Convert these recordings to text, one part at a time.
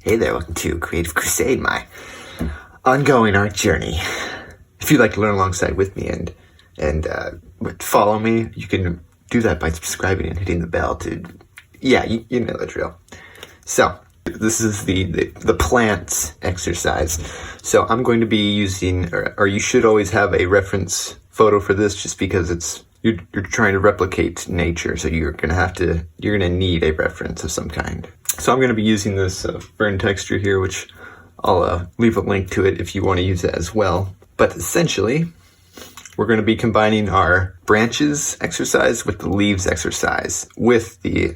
Hey there, welcome to Creative Crusade, my ongoing art journey. If you'd like to learn alongside with me and follow me, you can do that by subscribing and hitting the bell to, you know the drill. So, this is the plants exercise. So I'm going to be using, or you should always have a reference photo for this just because you're trying to replicate nature, so you're gonna need a reference of some kind. So I'm gonna be using this Fern texture here, which I'll leave a link to it if you want to use it as well. But essentially, we're going to be combining our branches exercise with the leaves exercise with the,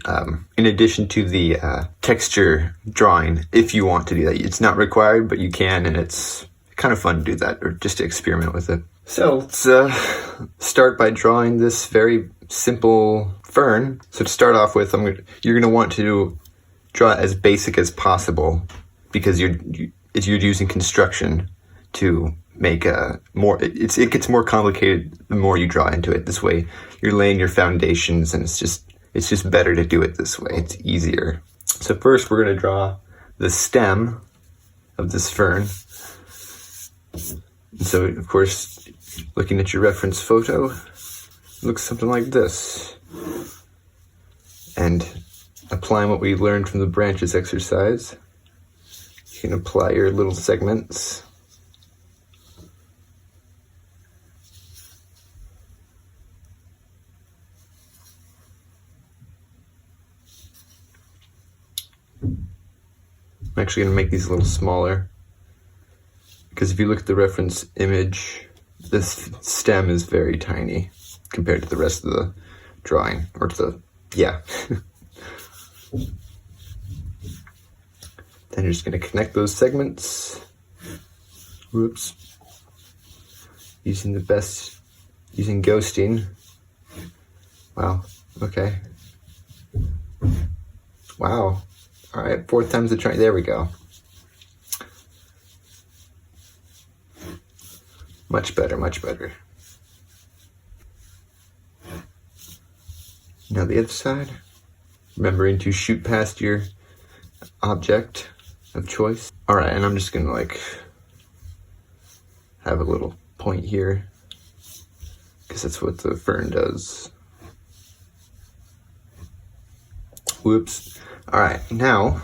in addition to the texture drawing, if you want to do that. It's not required, but you can, and it's kind of fun to do that, or just to experiment with it. So let's start by drawing this very simple fern. So to start off with, you're going to want to draw it as basic as possible, because you're using construction to make it gets more complicated the more you draw into it. This way you're laying your foundations, and it's just better to do it this way. It's easier. So first we're going to draw the stem of this fern. And so of course, looking at your reference photo, it looks something like this. And applying what we learned from the branches exercise, you can apply your little segments. I'm actually going to make these a little smaller, because if you look at the reference image, this stem is very tiny compared to the rest of the drawing, or Then you're just going to connect those segments. Whoops. Using ghosting. Wow, okay. Wow. All right, 4th time's the charm. There we go. Much better, much better. Now the other side. Remembering to shoot past your object of choice. All right, and I'm just gonna have a little point here, because that's what the fern does. Whoops. All right, now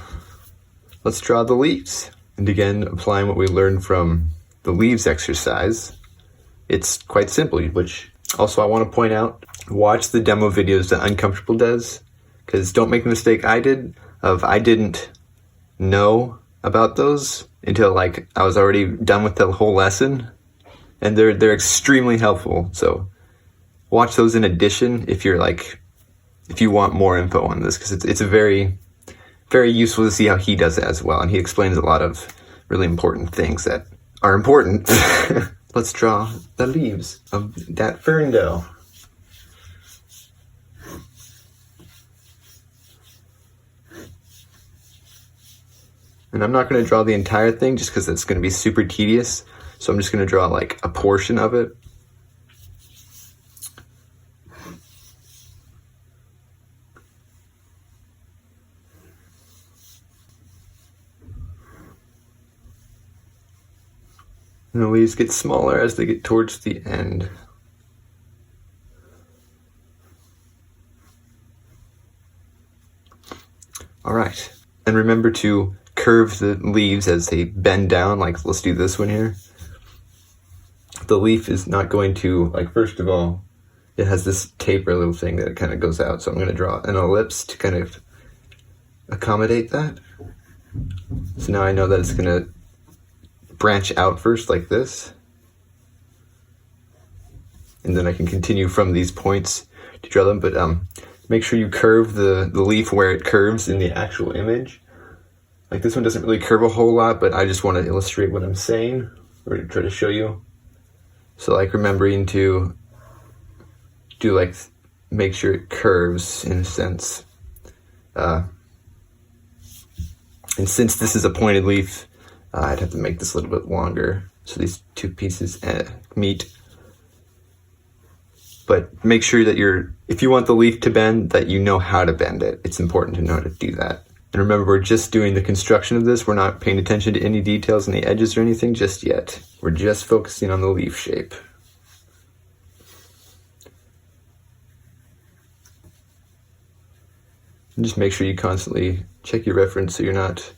let's draw the leaves. And again, applying what we learned from the leaves exercise, it's quite simple, which also I want to point out, watch the demo videos that Uncomfortable does, because don't make the mistake I did of I didn't know about those until I was already done with the whole lesson, and they're extremely helpful. So watch those in addition if you want more info on this, because it's a very, very useful to see how he does it as well, and he explains a lot of really important things that are important. Let's draw the leaves of that fern dough. And I'm not going to draw the entire thing just because it's going to be super tedious. So I'm just going to draw a portion of it. And the leaves get smaller as they get towards the end. All right. And remember to curve the leaves as they bend down. Let's do this one here. The leaf is not going to, first of all, it has this taper little thing that kind of goes out. So I'm going to draw an ellipse to kind of accommodate that. So now I know that it's going to branch out first like this. And then I can continue from these points to draw them. But make sure you curve the leaf where it curves in the actual image. This one doesn't really curve a whole lot, but I just want to illustrate what I'm saying, or to try to show you. So remembering to do make sure it curves in a sense. And since this is a pointed leaf, I'd have to make this a little bit longer, so these two pieces meet. But make sure that if you want the leaf to bend, that you know how to bend it. It's important to know how to do that. And remember, we're just doing the construction of this. We're not paying attention to any details on the edges or anything just yet. We're just focusing on the leaf shape. And just make sure you constantly check your reference so you're not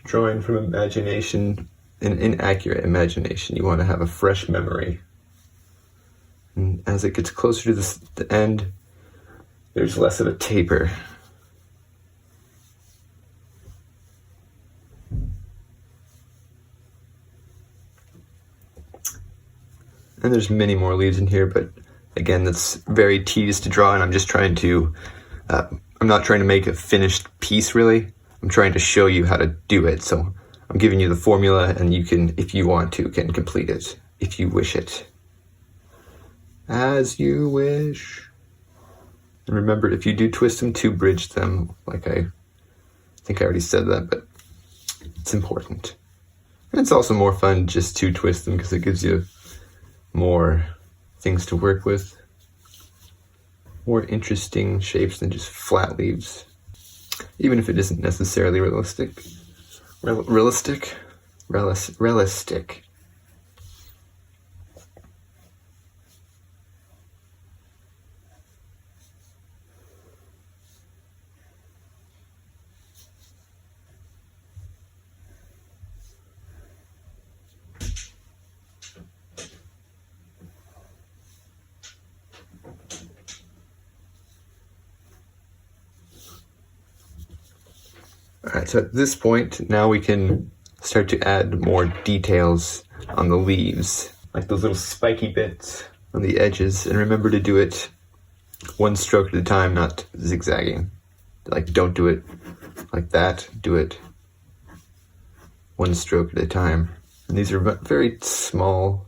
drawing from imagination, an inaccurate imagination. You want to have a fresh memory. And as it gets closer to the end, there's less of a taper. And there's many more leaves in here, but again, that's very tedious to draw, and I'm just trying to, I'm not trying to make a finished piece really. I'm trying to show you how to do it. So I'm giving you the formula, and you can, if you want to, can complete it, if you wish it. As you wish. And remember, if you do twist them, to bridge them, like I think I already said that, but it's important. And it's also more fun just to twist them because it gives you more things to work with. More interesting shapes than just flat leaves. Even if it isn't necessarily realistic. Realistic. Alright, so at this point, now we can start to add more details on the leaves, like those little spiky bits on the edges. And remember to do it one stroke at a time, not zigzagging. Like, don't do it like that, do it one stroke at a time. And these are very small.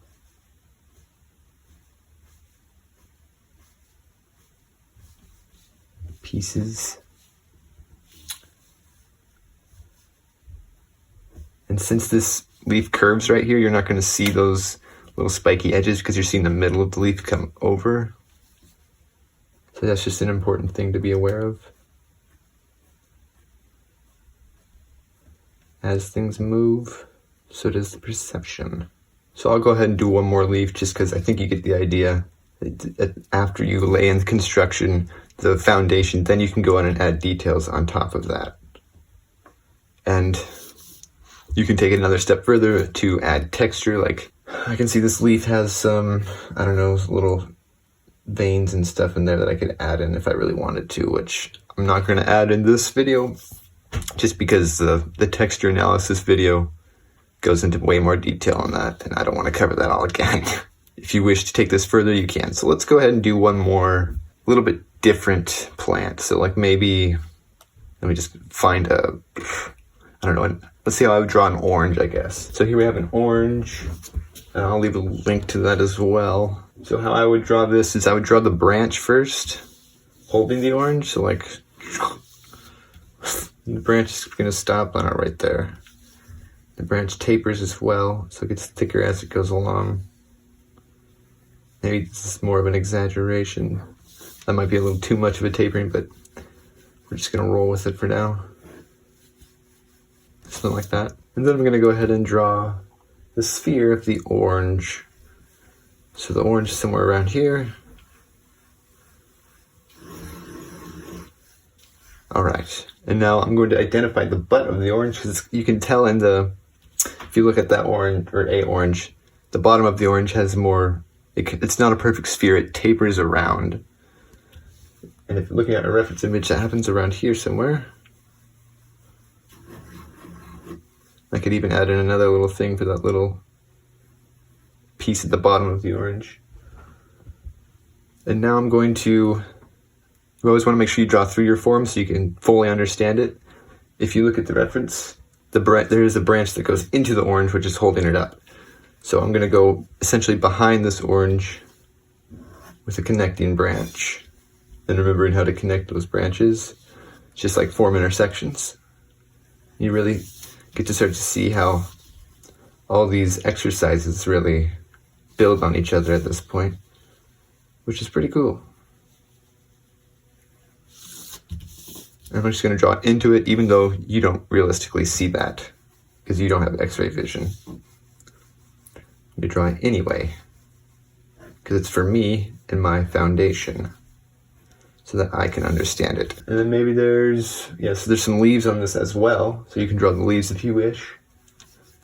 Pieces. And since this leaf curves right here, you're not going to see those little spiky edges because you're seeing the middle of the leaf come over. So that's just an important thing to be aware of. As things move, so does the perception. So I'll go ahead and do one more leaf just because I think you get the idea. After you lay in the construction, the foundation, then you can go on and add details on top of that. And you can take it another step further to add texture. Like, I can see this leaf has some, I don't know, little veins and stuff in there that I could add in if I really wanted to, which I'm not going to add in this video just because the texture analysis video goes into way more detail on that, and I don't want to cover that all again. If you wish to take this further, you can. So let's go ahead and do one more, a little bit different plant. So like maybe, let me just find a, I don't know, let's see how I would draw an orange, I guess. So here we have an orange, and I'll leave a link to that as well. So how I would draw this is I would draw the branch first, holding the orange. So like, the branch is going to stop on it right there. The branch tapers as well, so it gets thicker as it goes along. Maybe this is more of an exaggeration. That might be a little too much of a tapering, but we're just going to roll with it for now. Something like that. And then I'm going to go ahead and draw the sphere of the orange. So the orange is somewhere around here. Alright, and now I'm going to identify the butt of the orange because you can tell in the, if you look at that orange, or a orange, the bottom of the orange has more, it's not a perfect sphere, it tapers around. And if you're looking at a reference image, that happens around here somewhere. I could even add in another little thing for that little piece at the bottom of the orange. And now I'm going to, you always want to make sure you draw through your form so you can fully understand it. If you look at the reference, there is a branch that goes into the orange, which is holding it up. So I'm going to go essentially behind this orange with a connecting branch. And remembering how to connect those branches, just like form intersections. You really get to start to see how all these exercises really build on each other at this point, which is pretty cool. I'm just going to draw into it, even though you don't realistically see that because you don't have x-ray vision. You draw it anyway because it's for me and my foundation so that I can understand it. And then maybe there's some leaves on this as well, so you can draw the leaves if you wish.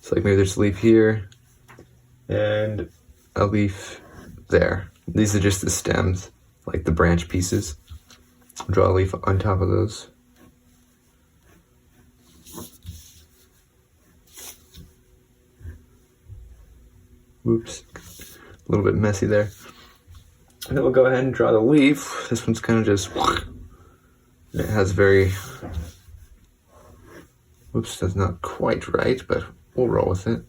So like maybe there's a leaf here and a leaf there. These are just the stems, like the branch pieces. Draw a leaf on top of those. Whoops, a little bit messy there. And then we'll go ahead and draw the leaf. This one's kind of just, it has very, whoops, that's not quite right, but we'll roll with it.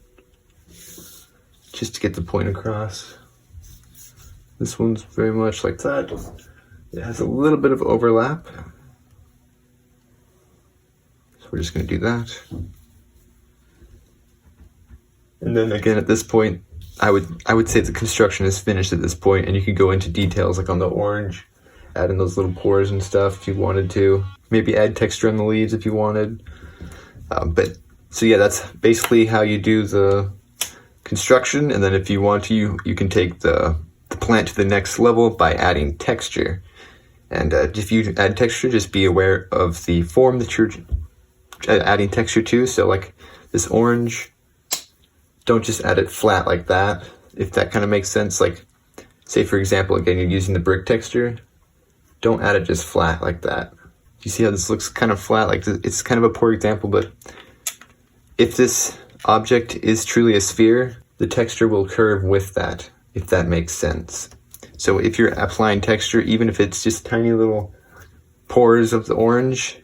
Just to get the point across. This one's very much like that. It has a little bit of overlap. So we're just going to do that. And then again, at this point, I would say the construction is finished at this point, and you could go into details like on the orange, add in those little pores and stuff if you wanted to. Maybe add texture on the leaves if you wanted. So yeah, that's basically how you do the construction. And then if you want to, you can take the plant to the next level by adding texture. And if you add texture, just be aware of the form that you're adding texture to. So like this orange, don't just add it flat like that, if that kind of makes sense. Like, say for example, again, you're using the brick texture, don't add it just flat like that. You see how this looks kind of flat? Like, it's kind of a poor example, but if this object is truly a sphere, the texture will curve with that, if that makes sense. So if you're applying texture, even if it's just tiny little pores of the orange,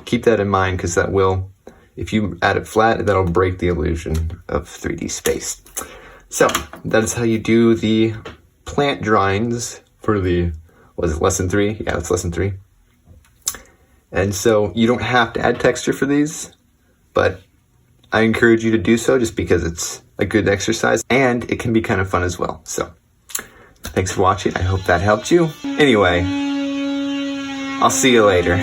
keep that in mind, because that will, if you add it flat, that'll break the illusion of 3D space. So that is how you do the plant drawings for the, was it lesson 3? Yeah, that's lesson 3. And so you don't have to add texture for these, but I encourage you to do so just because it's a good exercise and it can be kind of fun as well. So thanks for watching. I hope that helped you. Anyway, I'll see you later.